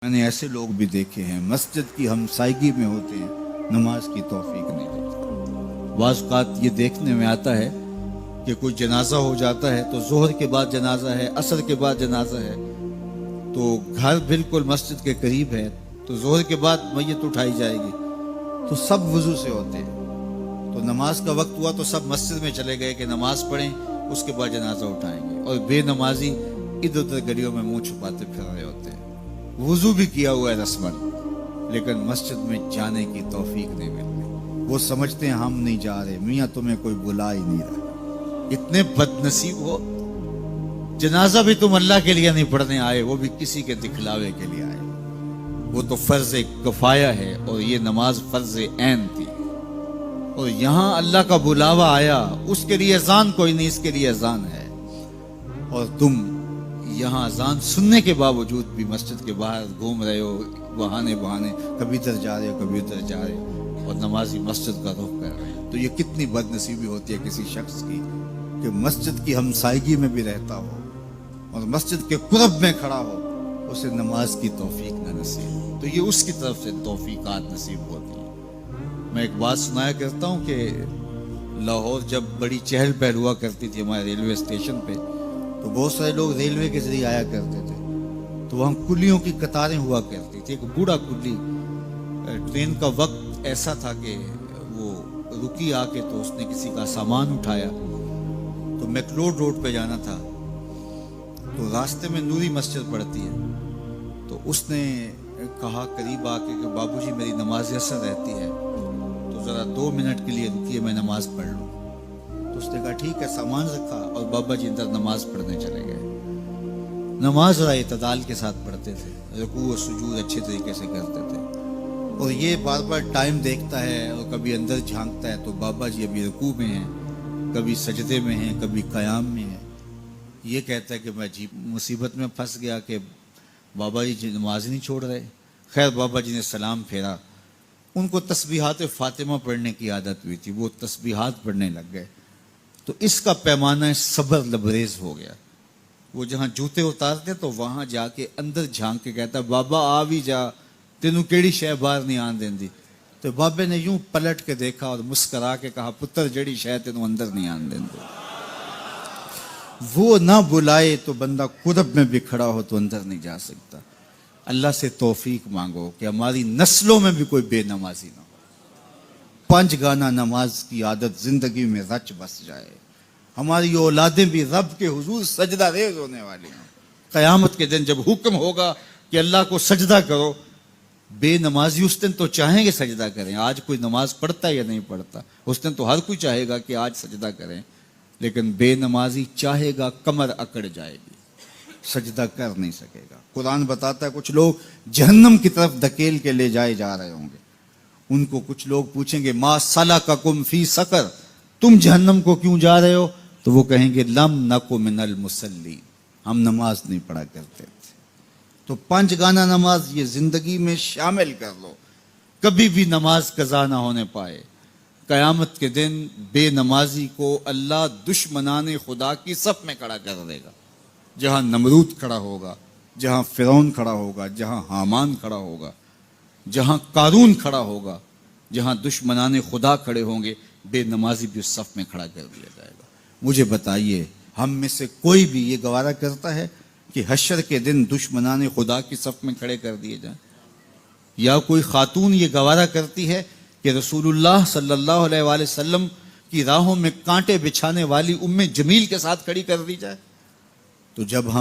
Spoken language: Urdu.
میں نے ایسے لوگ بھی دیکھے ہیں مسجد کی ہمسائیگی میں ہوتے ہیں، نماز کی توفیق نہیں ہوتی۔ بعض اوقات یہ دیکھنے میں آتا ہے کہ کوئی جنازہ ہو جاتا ہے تو ظہر کے بعد جنازہ ہے، عصر کے بعد جنازہ ہے، تو گھر بالکل مسجد کے قریب ہے تو ظہر کے بعد میت اٹھائی جائے گی، تو سب وضو سے ہوتے ہیں، تو نماز کا وقت ہوا تو سب مسجد میں چلے گئے کہ نماز پڑھیں، اس کے بعد جنازہ اٹھائیں گے، اور بے نمازی ادھر ادھر گلیوں میں منہ چھپاتے پھر رہے ہوتے ہیں۔ وضو بھی کیا ہوا ہے رسمن، لیکن مسجد میں جانے کی توفیق نہیں ملتی۔ وہ سمجھتے ہیں ہم نہیں جا رہے، میاں تمہیں کوئی بلا ہی نہیں رہا۔ اتنے بد نصیب ہو، جنازہ بھی تم اللہ کے لیے نہیں پڑھنے آئے، وہ بھی کسی کے دکھلاوے کے لیے آئے۔ وہ تو فرض کفایہ ہے اور یہ نماز فرض عین تھی، اور یہاں اللہ کا بلاوا آیا، اس کے لیے اذان کوئی نہیں، اس کے لیے اذان ہے، اور تم یہاں اذان سننے کے باوجود بھی مسجد کے باہر گھوم رہے ہو، بہانے کبھی ادھر جا رہے ہو کبھی ادھر جا رہے ہو، اور نمازی مسجد کا رخ کر رہے ہیں۔ تو یہ کتنی بد نصیبی ہوتی ہے کسی شخص کی کہ مسجد کی ہمسائیگی میں بھی رہتا ہو اور مسجد کے قرب میں کھڑا ہو، اسے نماز کی توفیق نہ نصیب۔ تو یہ اس کی طرف سے توفیقات نصیب ہوتی ہیں۔ میں ایک بات سنایا کرتا ہوں کہ لاہور جب بڑی چہل پہل ہوا کرتی تھی ہمارے ریلوے اسٹیشن پہ، تو بہت سارے لوگ ریلوے کے ذریعے آیا کرتے تھے، تو وہاں کلیوں کی قطاریں ہوا کرتی تھی۔ ایک بوڑھا کلی، ٹرین کا وقت ایسا تھا کہ وہ رکی آ کے، تو اس نے کسی کا سامان اٹھایا، تو میکلوڈ روڈ پہ جانا تھا، تو راستے میں نوری مسجد پڑتی ہے، تو اس نے کہا قریب آ کے کہ بابو جی میری نماز عصر رہتی ہے، تو ذرا 2 منٹ کے لیے رکیے، میں نماز پڑھ لوں۔ تو اس نے کہا ٹھیک ہے، سامان رکھا اور بابا جی اندر نماز پڑھنے چلے گئے۔ نماز ذرا اعتدال کے ساتھ پڑھتے تھے، رکوع و سجود اچھے طریقے سے کرتے تھے، اور یہ بار بار ٹائم دیکھتا ہے اور کبھی اندر جھانکتا ہے، تو بابا جی ابھی رکوع میں ہیں، کبھی سجدے میں ہیں، کبھی قیام میں ہیں۔ یہ کہتا ہے کہ میں عجیب مصیبت میں پھنس گیا کہ بابا جی نماز نہیں چھوڑ رہے۔ خیر بابا جی نے سلام پھیرا، ان کو تسبیحات فاطمہ پڑھنے کی عادت ہوئی تھی، وہ تسبیحات پڑھنے لگ گئے، تو اس کا پیمانہ صبر لبریز ہو گیا۔ وہ جہاں جوتے اتارتے تو وہاں جا کے اندر جھانک کے کہتا بابا آ بھی جا، تینوں کیڑی شے باہر نہیں آن دیندی۔ تو بابے نے یوں پلٹ کے دیکھا اور مسکرا کے کہا پتر جڑی شے تینوں اندر نہیں آن دیندی۔ وہ نہ بلائے تو بندہ قرب میں بھی کھڑا ہو تو اندر نہیں جا سکتا۔ اللہ سے توفیق مانگو کہ ہماری نسلوں میں بھی کوئی بے نمازی نہ ہو، 5 گانا نماز کی عادت زندگی میں رچ بس جائے، ہماری اولادیں بھی رب کے حضور سجدہ ریز ہونے والی ہیں۔ قیامت کے دن جب حکم ہوگا کہ اللہ کو سجدہ کرو، بے نمازی اس دن تو چاہیں گے سجدہ کریں، آج کوئی نماز پڑھتا یا نہیں پڑھتا، اس دن تو ہر کوئی چاہے گا کہ آج سجدہ کریں، لیکن بے نمازی چاہے گا کمر اکڑ جائے گی، سجدہ کر نہیں سکے گا۔ قرآن بتاتا ہے کچھ لوگ جہنم کی طرف دھکیل کے لے جائے جا رہے ہوں گے، ان کو کچھ لوگ پوچھیں گے ما سلککم فی سقر، تم جہنم کو کیوں جا رہے ہو؟ تو وہ کہیں گے لم نکو من المصلین، ہم نماز نہیں پڑھا کرتے تھے۔ تو 5 گانا نماز یہ زندگی میں شامل کر لو، کبھی بھی نماز قضا نہ ہونے پائے۔ قیامت کے دن بے نمازی کو اللہ دشمنان خدا کی صف میں کھڑا کر دے گا، جہاں نمرود کھڑا ہوگا، جہاں فرعون کھڑا ہوگا، جہاں حامان کھڑا ہوگا، جہاں قارون کھڑا ہوگا، جہاں دشمنان خدا کھڑے ہوں گے، بے نمازی بھی اس صف میں کھڑا کر دیا جائے گا۔ مجھے بتائیے ہم میں سے کوئی بھی یہ گوارہ کرتا ہے کہ حشر کے دن دشمنان خدا کی صف میں کھڑے کر دیے جائیں؟ یا کوئی خاتون یہ گوارہ کرتی ہے کہ رسول اللہ صلی اللہ علیہ وآلہ وسلم کی راہوں میں کانٹے بچھانے والی ام جمیل کے ساتھ کھڑی کر دی جائے؟ تو جب ہم